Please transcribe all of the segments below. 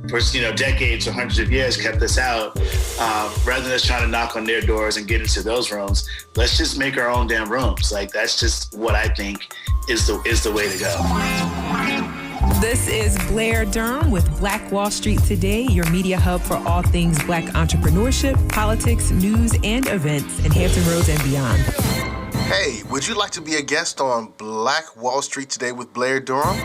for decades or hundreds of years kept us out. Rather than us trying to knock on their doors and get into those rooms, let's just make our own damn rooms. Like, that's just what I think is the way to go. This is Blair Durham with Black Wall Street Today, your media hub for all things Black entrepreneurship, politics, news, and events in Hampton Roads and beyond. Hey, would you like to be a guest on Black Wall Street Today with Blair Durham?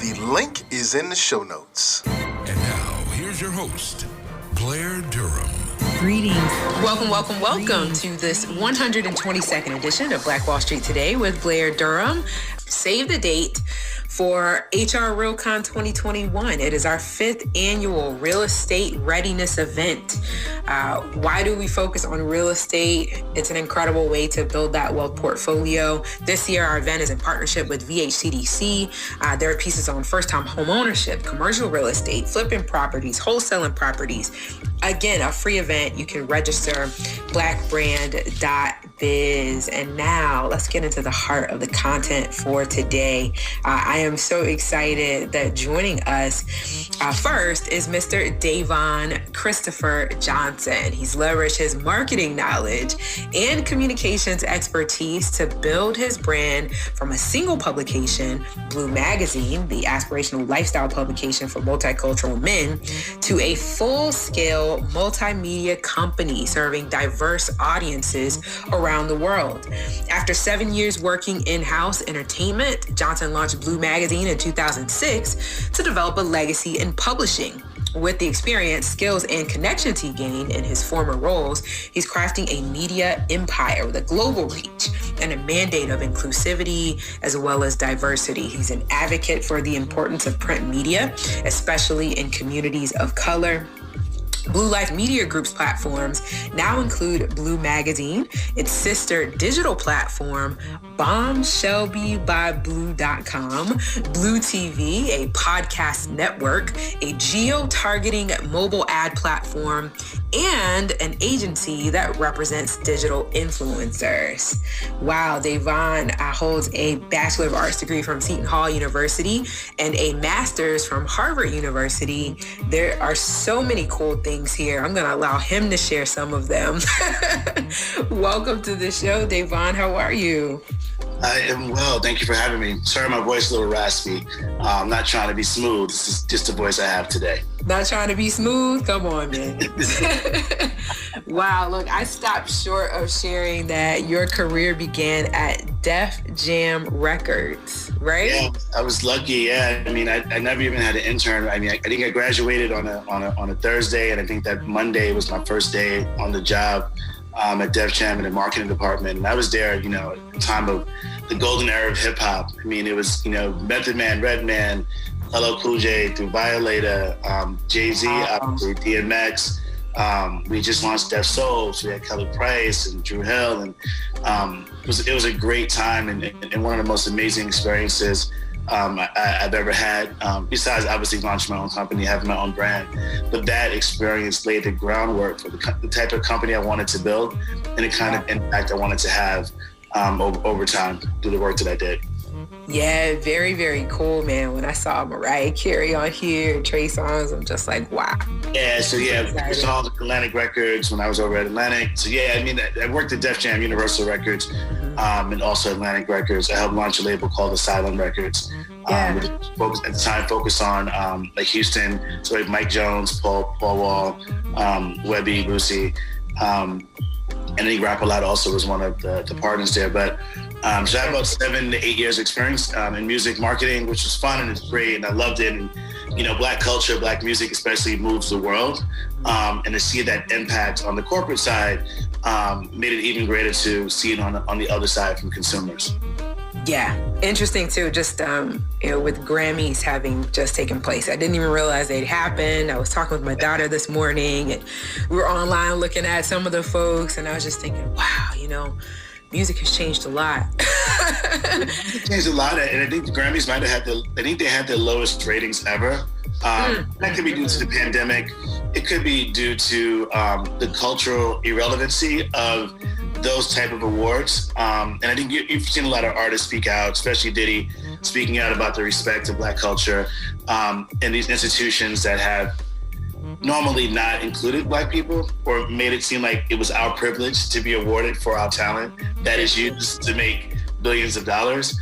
The link is in the show notes. And now, here's your host, Blair Durham. Greetings. Welcome to this 122nd edition of Black Wall Street Today with Blair Durham. Save the date for HR RealCon 2021. It is our 5th annual real estate readiness event. Why do we focus on real estate? It's an incredible way to build that wealth portfolio. This year, our event is in partnership with VHCDC. There are pieces on first-time home ownership, commercial real estate, flipping properties, wholesaling properties. Again, a free event. You can register blackbrand.biz. And now let's get into the heart of the content for today. I am so excited that joining us first is Mr. Davon Christopher Johnson. He's leveraged his marketing knowledge and communications expertise to build his brand from a single publication, Bleu Magazine, the aspirational lifestyle publication for multicultural men, to a full-scale multimedia company serving diverse audiences around the world. After 7 years working in-house entertainment, Johnson launched Bleu Magazine in 2006 to develop a legacy in publishing. With the experience, skills, and connections he gained in his former roles, he's crafting a media empire with a global reach and a mandate of inclusivity as well as diversity. He's an advocate for the importance of print media, especially in communities of color. Blue Life Media Group's platforms now include Bleu Magazine, its sister digital platform, BombShelbyByBlue.com, Blue TV, a podcast network, a geo-targeting mobile ad platform, and an agency that represents digital influencers. Wow, Davon holds a Bachelor of Arts degree from Seton Hall University and a master's from Harvard University. There are so many cool things here. I'm going to allow him to share some of them. Welcome to the show, Davon. How are you? I am well. Thank you for having me. Sorry, my voice is a little raspy. I'm not trying to be smooth. This is just the voice I have today. Not trying to be smooth? Come on, man. Wow. Look, I stopped short of sharing that your career began at Def Jam Records, right? Yeah, I was lucky. Yeah. I mean, I never even had an intern. I mean, I think I graduated on a Thursday, and I think that Monday was my first day on the job at Def Jam in the marketing department. And I was there, at the time of the golden era of hip hop. I mean, it was, Method Man, Redman, LL Cool J, through Violator, Jay-Z, obviously, DMX. We just launched Def Soul, so we had Kelly Price and Drew Hill, and it was a great time and one of the most amazing experiences I've ever had. Besides, obviously, launching my own company, having my own brand, but that experience laid the groundwork for the type of company I wanted to build and the kind of impact I wanted to have over time through the work that I did. Yeah, very, very cool, man. When I saw Mariah Carey on here, Trey Songz, I'm just like, wow. Yeah, so yeah, I saw Atlantic Records when I was over at Atlantic. So yeah, I mean, I worked at Def Jam, Universal Records, and also Atlantic Records. I helped launch a label called Asylum Records. Which at the time focused on like Houston, so like Mike Jones, Paul Wall, Webby, Boosie, and then Rap A Lot also was one of the partners there. But so I had about 7 to 8 years experience in music marketing, which was fun and it's great, and I loved it. And Black culture, Black music especially moves the world, and to see that impact on the corporate side made it even greater to see it on the other side from consumers. Yeah, interesting too. Just with Grammys having just taken place, I didn't even realize they'd happened. I was talking with my daughter this morning, and we were online looking at some of the folks, and I was just thinking, wow, music has changed a lot. It changed a lot, and I think the Grammys might have had their lowest ratings ever. That could be due to the pandemic. It could be due to the cultural irrelevancy of those type of awards. And I think you've seen a lot of artists speak out, especially Diddy, speaking out about the respect of Black culture, and these institutions that have normally not included Black people or made it seem like it was our privilege to be awarded for our talent that is used to make billions of dollars,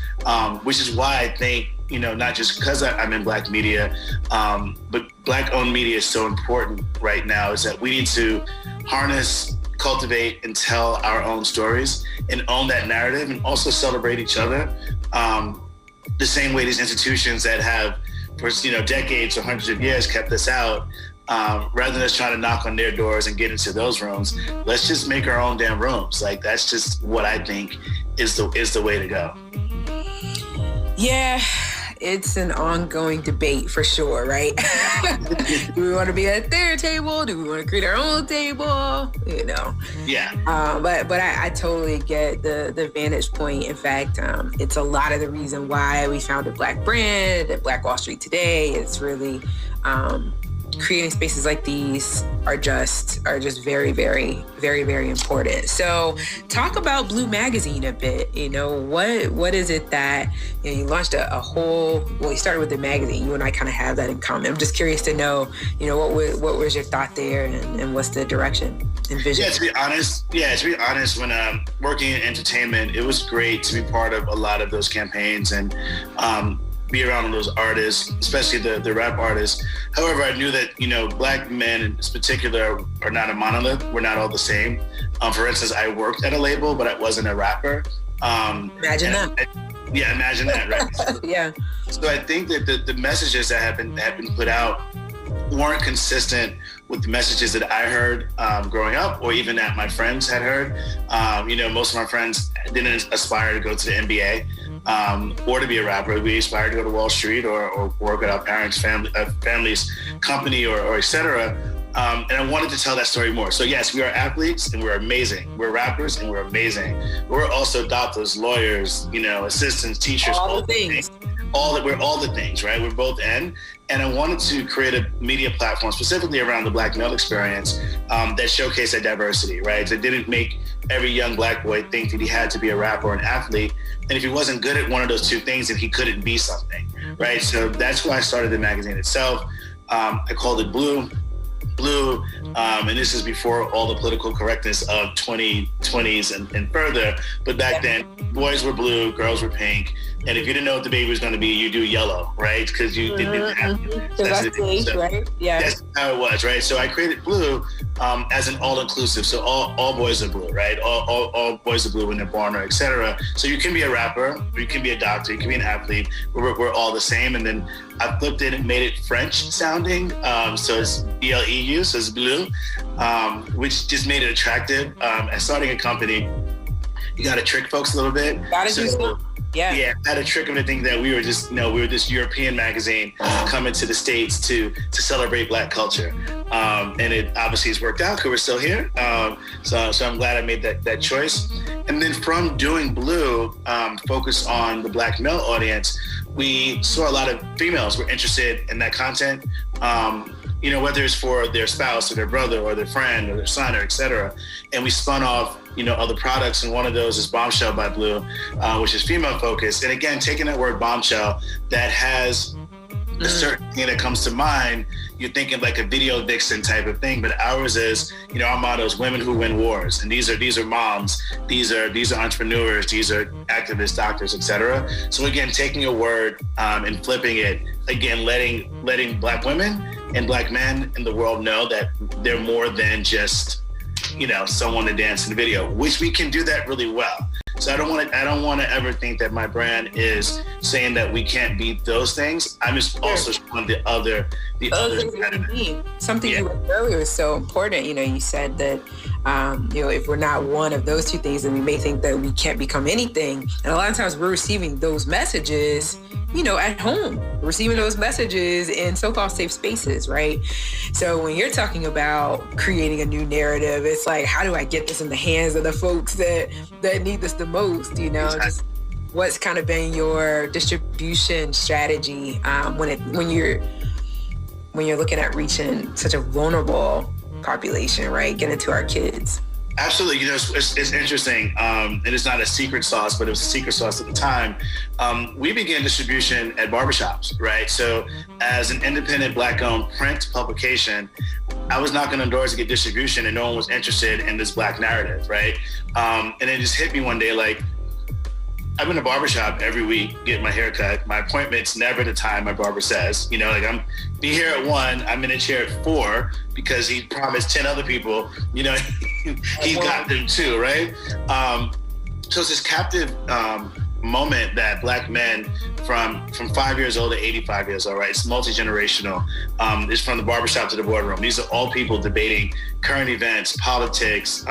which is why I think, not just because I'm in Black media, but Black-owned media is so important right now, is that we need to harness, cultivate, and tell our own stories and own that narrative, and also celebrate each other the same way these institutions that have for decades or hundreds of years kept us out. Rather than us trying to knock on their doors and get into those rooms, let's just make our own damn rooms. Like, that's just what I think is the way to go. Yeah, it's an ongoing debate for sure, right? Do we want to be at their table? Do we want to create our own table? Yeah. But I totally get the vantage point. In fact, it's a lot of the reason why we founded Black Brand at Black Wall Street today. It's really creating spaces like these are just very, very, very, very important. So talk about Bleu Magazine a bit. What is it that you launched you started with the magazine. You and I kind of have that in common. I'm just curious to know, what was your thought there, and what's the direction and vision? Yeah, to be honest, when working in entertainment, it was great to be part of a lot of those campaigns and be around those artists, especially the rap artists. However, I knew that, Black men in particular are not a monolith. We're not all the same. For instance, I worked at a label, but I wasn't a rapper. Imagine that. Imagine that, right? Yeah. So I think that the messages that have been put out weren't consistent with the messages that I heard growing up, or even that my friends had heard. Most of my friends didn't aspire to go to the NBA. Or to be a rapper. We aspired to go to Wall Street or work at our parents' family's company or et cetera. And I wanted to tell that story more. So yes, we are athletes and we're amazing. We're rappers and we're amazing. We're also doctors, lawyers, assistants, teachers, all the things. We're all the things, right? We're both in. And I wanted to create a media platform specifically around the Black male experience that showcased that diversity, right? That didn't make every young Black boy think that he had to be a rapper or an athlete. And if he wasn't good at one of those two things, then he couldn't be something, right? So that's why I started the magazine itself. I called it Bleu, and this is before all the political correctness of 2020s and further. But back then, boys were blue, girls were pink. And if you didn't know what the baby was going to be, you do yellow, right? Because you didn't have so right? Yeah. That's how it was, right? So I created Bleu as an all-inclusive. So all boys are blue, right? All boys are blue when they're born, or et cetera. So you can be a rapper, or you can be a doctor, you can be an athlete. We're all the same. And then I flipped it and made it French sounding. So it's BLEU, so it's Bleu, which just made it attractive. As starting a company, you got to trick folks a little bit. Gotta do so. Yeah, I had a trick of to think that we were this European magazine coming to the States to celebrate Black culture, and it obviously has worked out because we're still here. So I'm glad I made that choice. And then from doing Bleu, focus on the Black male audience, we saw a lot of females were interested in that content. Whether it's for their spouse or their brother or their friend or their son or et cetera. And we spun off, other products. And one of those is Bombshell by Bleu, which is female focused. And again, taking that word bombshell that has a certain thing that comes to mind, you're thinking like a video vixen type of thing. But ours is, our motto is women who win wars. And these are moms, these are entrepreneurs, these are activists, doctors, et cetera. So again, taking a word and flipping it, again, letting Black women and Black men in the world know that they're more than just, someone to dance in the video, which we can do that really well. So I don't want to ever think that my brand is saying that we can't be those things. I'm just also showing the other side of it. Something you wrote earlier was so important. You said that if we're not one of those two things, then we may think that we can't become anything. And a lot of times we're receiving those messages, at home, receiving those messages in so-called safe spaces, right? So when you're talking about creating a new narrative, it's like, how do I get this in the hands of the folks that need this the most, Exactly. Just what's kind of been your distribution strategy when you're looking at reaching such a vulnerable population, right? Getting to our kids. Absolutely. You know, it's interesting. And it's not a secret sauce, but it was a secret sauce at the time. We began distribution at barbershops, right? So as an independent Black-owned print publication, I was knocking on doors to get distribution and no one was interested in this Black narrative, right? And it just hit me one day, like, I'm in a barbershop every week, getting my hair cut. My appointment's never the time my barber says. You know, like I'm be here at 1, I'm in a chair at 4 because he promised 10 other people, you know, he's got them too, right? So it's this captive moment that Black men from 5 years old to 85 years old, right? It's multi-generational. It's from the barbershop to the boardroom. These are all people debating current events, politics,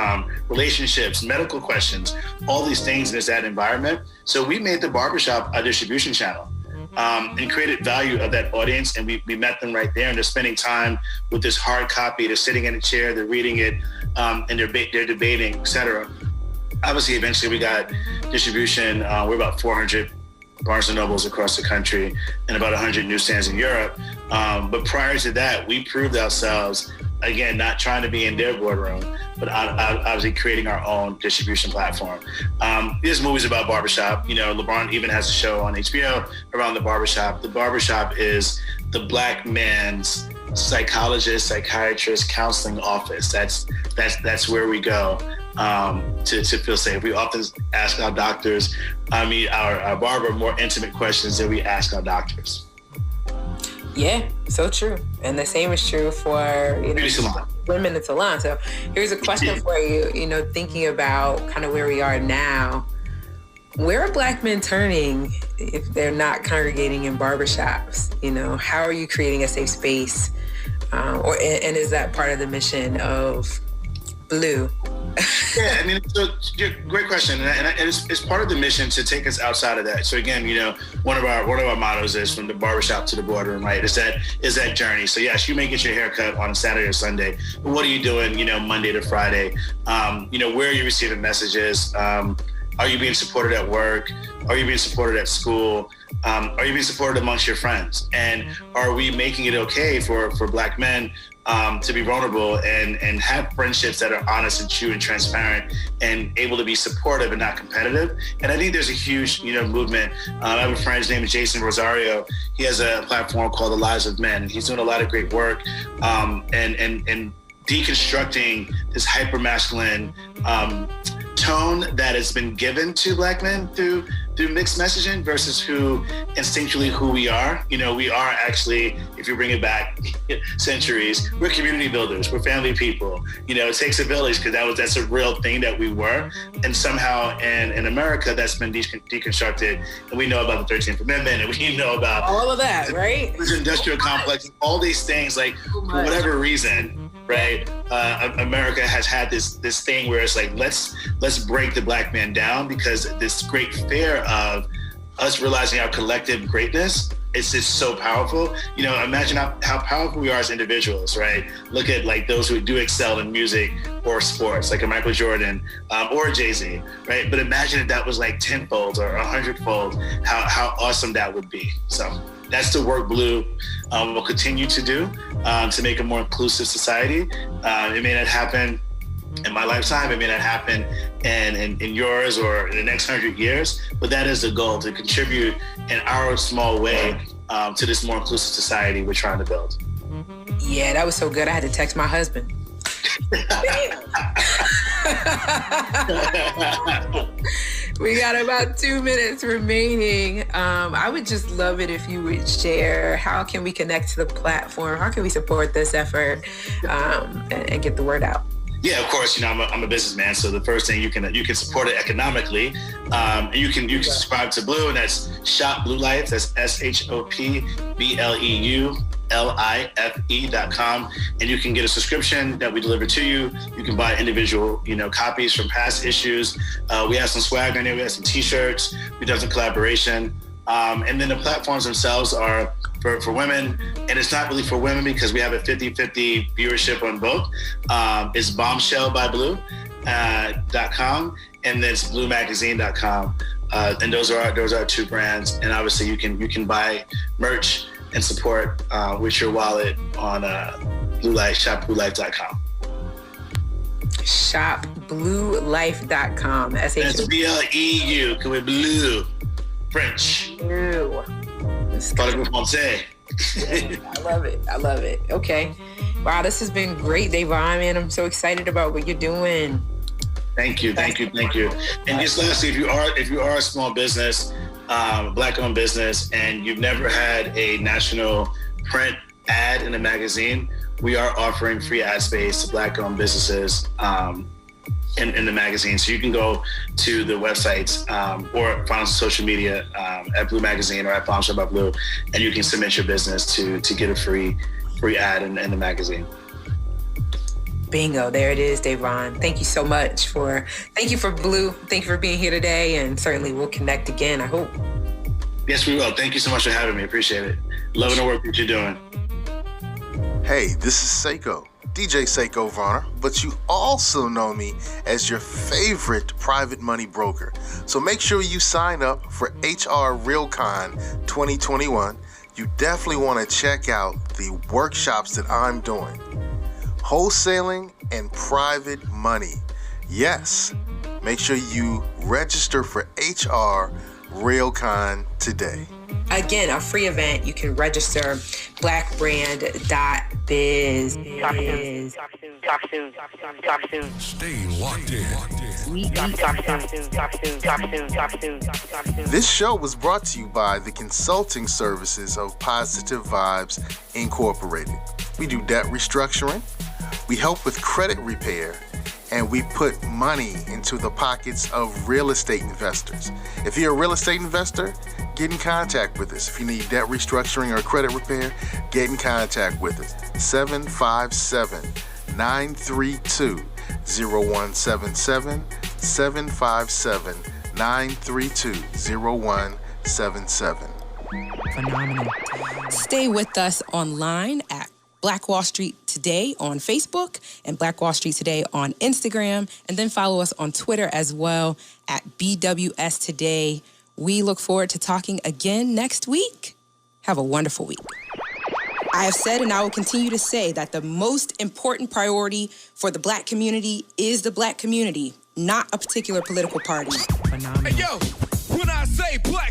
relationships, medical questions, all these things in that environment. So we made the barbershop a distribution channel and created value of that audience. And we met them right there, and they're spending time with this hard copy. They're sitting in a chair, they're reading it, and they're debating, et cetera. Obviously, eventually we got distribution. We're about 400 Barnes & Nobles across the country and about 100 newsstands in Europe. But prior to that, we proved ourselves, again, not trying to be in their boardroom, but obviously creating our own distribution platform. This movie's about barbershop. You know, LeBron even has a show on HBO around the barbershop. The barbershop is the Black man's psychologist, psychiatrist, counseling office. That's where we go. To feel safe. We often ask our doctors, our barber, more intimate questions than we ask our doctors. Yeah, so true. And the same is true for, Beauty salon. Women in salon. So here's a question for you, thinking about kind of where we are now. Where are Black men turning if they're not congregating in barbershops? How are you creating a safe space? And is that part of the mission of Bleu? Yeah, great question, and it's part of the mission to take us outside of that. So again, one of our mottos is from the barbershop to the boardroom, right? Is that journey. So yes, you may get your haircut on a Saturday or Sunday, but what are you doing, Monday to Friday? Where are you receiving messages? Are you being supported at work? Are you being supported at school? Are you being supported amongst your friends? And are we making it okay for Black men to be vulnerable and have friendships that are honest and true and transparent and able to be supportive and not competitive? And I think there's a huge, movement. I have a friend, his name is Jason Rosario. He has a platform called The Lives of Men. He's doing a lot of great work and deconstructing this hyper-masculine tone that has been given to Black men through mixed messaging versus who we are. We are actually, if you bring it back centuries, we're community builders, we're family people. It takes a village because that's a real thing that we were. And somehow in America, that's been deconstructed. And we know about the 13th Amendment, and we know about all of that, right? This industrial complex, all these things, like for whatever reason, right? America has had this thing where it's like, let's break the Black man down, because this great fear of us realizing our collective greatness, it's just so powerful. Imagine how powerful we are as individuals, right? Look at like those who do excel in music or sports, like a Michael Jordan or a Jay-Z, right? But imagine if that was like 10-fold or 100-fold, how awesome that would be. So that's the work Bleu will continue to do to make a more inclusive society. It may not happen in my lifetime, it may not happen in yours or in the next 100 years, but that is the goal, to contribute in our small way to this more inclusive society we're trying to build. Yeah, that was so good. I had to text my husband. We got about 2 minutes remaining. I would just love it if you would share, how can we connect to the platform? How can we support this effort and get the word out? Yeah, of course. I'm a businessman, so the first thing you can support it economically. You can subscribe to Bleu, and that's Shop Bleu Life. That's ShopBleuLife.com, and you can get a subscription that we deliver to you. You can buy individual, copies from past issues. We have some swag on there. We have some T-shirts. We've done some collaboration. And then the platforms themselves are for women, and it's not really for women because we have a 50-50 viewership on both. It's bombshellbybleu.com, and then it's BleuMagazine.com. And those are our two brands. And obviously you can buy merch and support with your wallet on Bleu Life, shopbluelife.com. shopbluelife.com. That's BLEU. Can we blue? French. Blue. Parlez-vous français? I love it. I love it. Okay. Wow, this has been great, Davon, man. I'm so excited about what you're doing. Thank you. And just lastly, if you are a small business, Black-owned business, and you've never had a national print ad in a magazine, we are offering free ad space to Black-owned businesses in the magazine. So you can go to the websites or find us on social media at Bleu Magazine or at Palm Shop by Blue, and you can submit your business to get a free ad in the magazine. Bingo, there it is, Davon. Thank you so much thank you for Blue. Thank you for being here today, and certainly we'll connect again, I hope. Yes, we will. Thank you so much for having me. Appreciate it. Loving the work that you're doing. Hey, this is Seiko, DJ Seiko Varner, but you also know me as your favorite private money broker. So make sure you sign up for HR RealCon 2021. You definitely want to check out the workshops that I'm doing. Wholesaling and private money. Yes, make sure you register for HR RealCon today. Again, a free event. You can register blackbrand.biz. Talk soon. Stay locked in. This show was brought to you by the consulting services of Positive Vibes Incorporated. We do debt restructuring, we help with credit repair, and we put money into the pockets of real estate investors. If you're a real estate investor, get in contact with us. If you need debt restructuring or credit repair, get in contact with us. 757-932-0177, 757-932-0177. Phenomenal. Stay with us online at Black Wall Street Today on Facebook and Black Wall Street Today on Instagram, and then follow us on Twitter as well at BWS Today. We look forward to talking again next week. Have a wonderful week. I have said and I will continue to say that the most important priority for the Black community is the Black community, not a particular political party. Phenomenal. Hey, yo, when I say Black